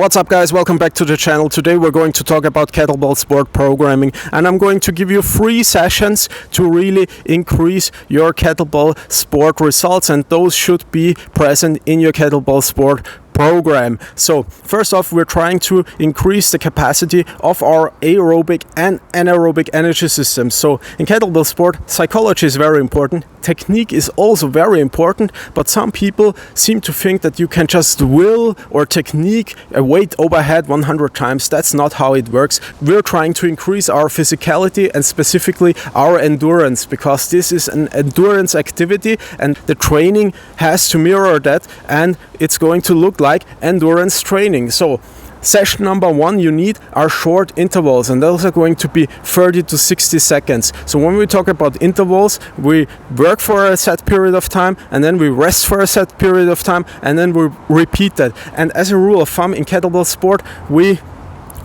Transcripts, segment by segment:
What's up, guys? Welcome back to the channel. Today we're going to talk about kettlebell sport programming, and I'm going to give you 3 sessions to really increase your kettlebell sport results, and those should be present in your kettlebell sport program. So first off, we're trying to increase the capacity of our aerobic and anaerobic energy systems. So in kettlebell sport, psychology is very important. Technique is also very important, but some people seem to think that you can just will or technique a weight overhead 100 times. That's not how it works. We're trying to increase our physicality and specifically our endurance, because this is an endurance activity and the training has to mirror that, and it's going to look like endurance training. So session number 1 you need are short intervals, and those are going to be 30 to 60 seconds. So when we talk about intervals, we work for a set period of time and then we rest for a set period of time and then we repeat that. And as a rule of thumb in kettlebell sport, we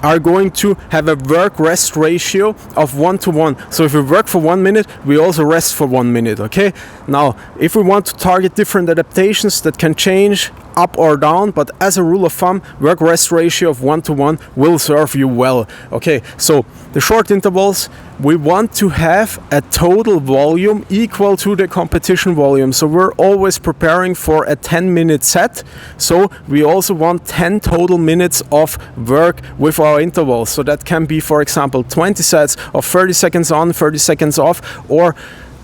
are going to have a work-rest ratio of 1:1. So if we work for 1 minute, we also rest for 1 minute, okay? Now, if we want to target different adaptations, that can change up or down, but as a rule of thumb, work-rest ratio of 1:1 will serve you well, okay? So the short intervals, we want to have a total volume equal to the competition volume. So we're always preparing for a 10-minute set. So we also want 10 total minutes of work with our intervals. So that can be, for example, 20 sets of 30 seconds on, 30 seconds off, or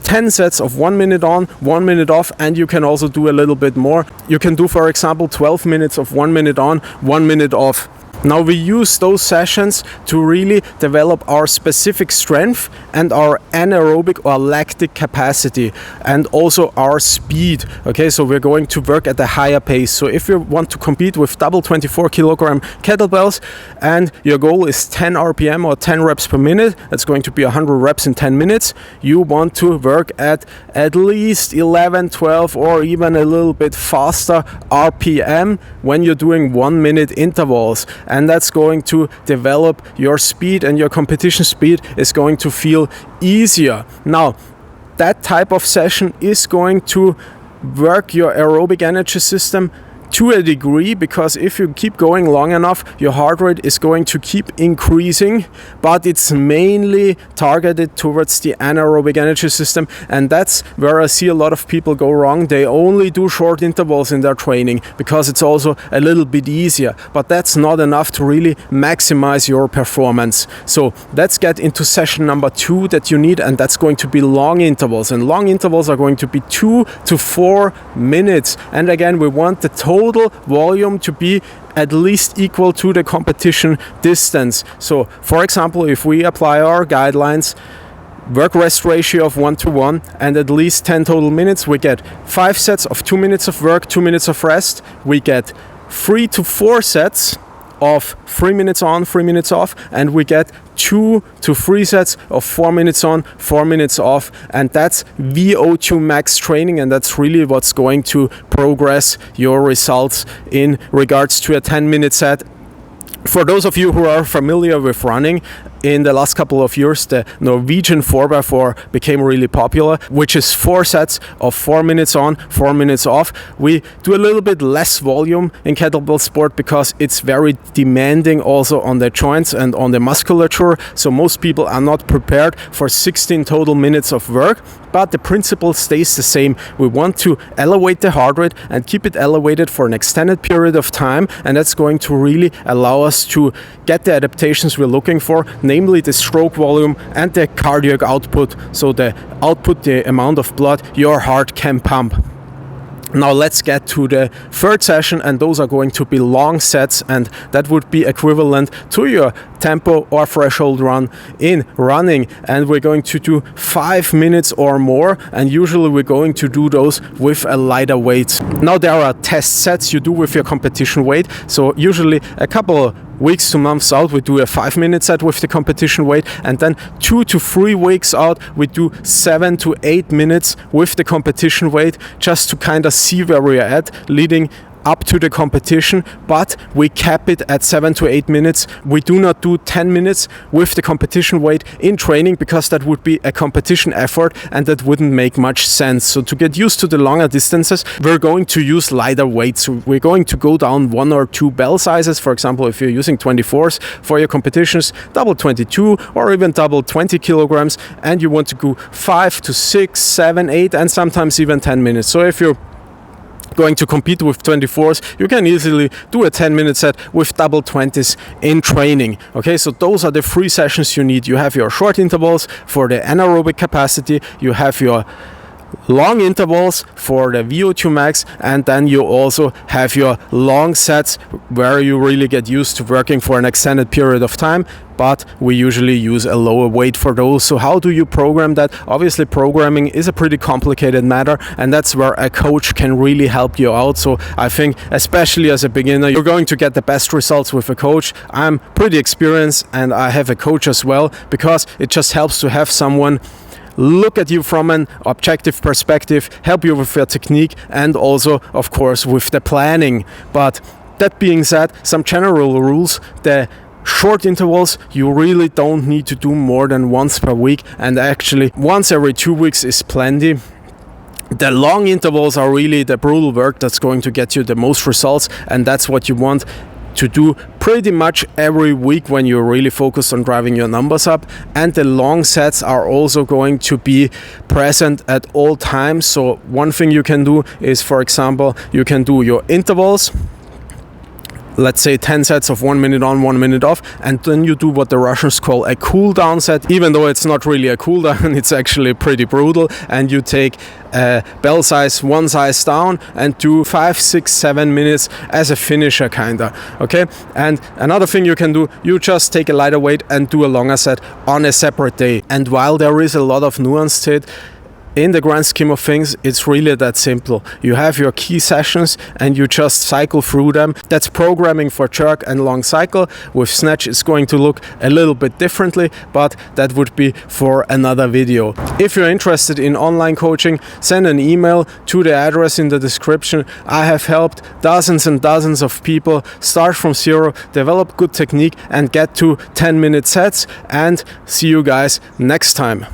10 sets of 1 minute on, 1 minute off, and you can also do a little bit more. You can do, for example, 12 minutes of 1 minute on, 1 minute off. Now we use those sessions to really develop our specific strength and our anaerobic or lactic capacity, and also our speed. Okay, so we're going to work at a higher pace. So if you want to compete with double 24 kilogram kettlebells and your goal is 10 RPM or 10 reps per minute, that's going to be 100 reps in 10 minutes. You want to work at least 11, 12 or even a little bit faster RPM when you're doing 1 minute intervals. And that's going to develop your speed, and your competition speed is going to feel easier. Now, that type of session is going to work your aerobic energy system to a degree, because if you keep going long enough, your heart rate is going to keep increasing, but it's mainly targeted towards the anaerobic energy system, and that's where I see a lot of people go wrong. They only do short intervals in their training because it's also a little bit easier, but that's not enough to really maximize your performance. So let's get into session number 2 that you need, and that's going to be long intervals, and long intervals are going to be 2 to 4 minutes. And again, we want the total volume to be at least equal to the competition distance. So for example, if we apply our guidelines, work-rest ratio of 1:1 and at least 10 total minutes, we get 5 sets of 2 minutes of work, 2 minutes of rest. We get 3 to 4 sets of 3 minutes on, 3 minutes off, and we get 2 to 3 sets of 4 minutes on, 4 minutes off, and that's VO2 max training, and that's really what's going to progress your results in regards to a 10-minute set. For those of you who are familiar with running, in the last couple of years, the Norwegian 4x4 became really popular, which is 4 sets of 4 minutes on, 4 minutes off. We do a little bit less volume in kettlebell sport because it's very demanding also on the joints and on the musculature. So most people are not prepared for 16 total minutes of work, but the principle stays the same. We want to elevate the heart rate and keep it elevated for an extended period of time, and that's going to really allow us to get the adaptations we're looking for, namely the stroke volume and the cardiac output, so the output, the amount of blood your heart can pump. Now let's get to the 3rd session, and those are going to be long sets, and that would be equivalent to your tempo or threshold run in running, and we're going to do 5 minutes or more, and usually we're going to do those with a lighter weight. Now there are test sets you do with your competition weight, so usually a couple of weeks to months out we do a 5-minute set with the competition weight, and then 2 to 3 weeks out we do 7 to 8 minutes with the competition weight, just to kind of see where we're at, leading up to the competition, but we cap it at 7 to 8 minutes. We do not do 10 minutes with the competition weight in training, because that would be a competition effort and that wouldn't make much sense. So to get used to the longer distances, we're going to use lighter weights. So we're going to go down 1 or 2 bell sizes. For example, if you're using 24s for your competitions, double 22 or even double 20 kilograms, and you want to go 5 to 6, 7, 8, and sometimes even 10 minutes. So if you're going to compete with 24s, you can easily do a 10-minute set with double 20s in training. Okay, so those are the 3 sessions you need. You have your short intervals for the anaerobic capacity, you have your long intervals for the VO2 max, and then you also have your long sets where you really get used to working for an extended period of time, but we usually use a lower weight for those. So how do you program that? Obviously, programming is a pretty complicated matter, and that's where a coach can really help you out. So I think, especially as a beginner, you're going to get the best results with a coach. I'm pretty experienced and I have a coach as well, because it just helps to have someone look at you from an objective perspective, help you with your technique, and also, of course, with the planning. But that being said, some general rules: the short intervals, you really don't need to do more than once per week, and actually once every 2 weeks is plenty. The long intervals are really the brutal work that's going to get you the most results, and that's what you want to do pretty much every week when you're really focused on driving your numbers up. And the long sets are also going to be present at all times. So one thing you can do is, for example, you can do your intervals, let's say 10 sets of 1 minute on, 1 minute off, and then you do what the Russians call a cool down set. Even though it's not really a cool down, it's actually pretty brutal, and you take a bell size 1 size down and do 5, 6, 7 minutes as a finisher kinda. Okay, and another thing you can do, you just take a lighter weight and do a longer set on a separate day. And while there is a lot of nuance to it, in the grand scheme of things, it's really that simple. You have your key sessions and you just cycle through them. That's programming for jerk and long cycle. With snatch, it's going to look a little bit differently, but that would be for another video. If you're interested in online coaching, send an email to the address in the description. I have helped dozens and dozens of people start from zero, develop good technique, and get to 10-minute sets. And see you guys next time.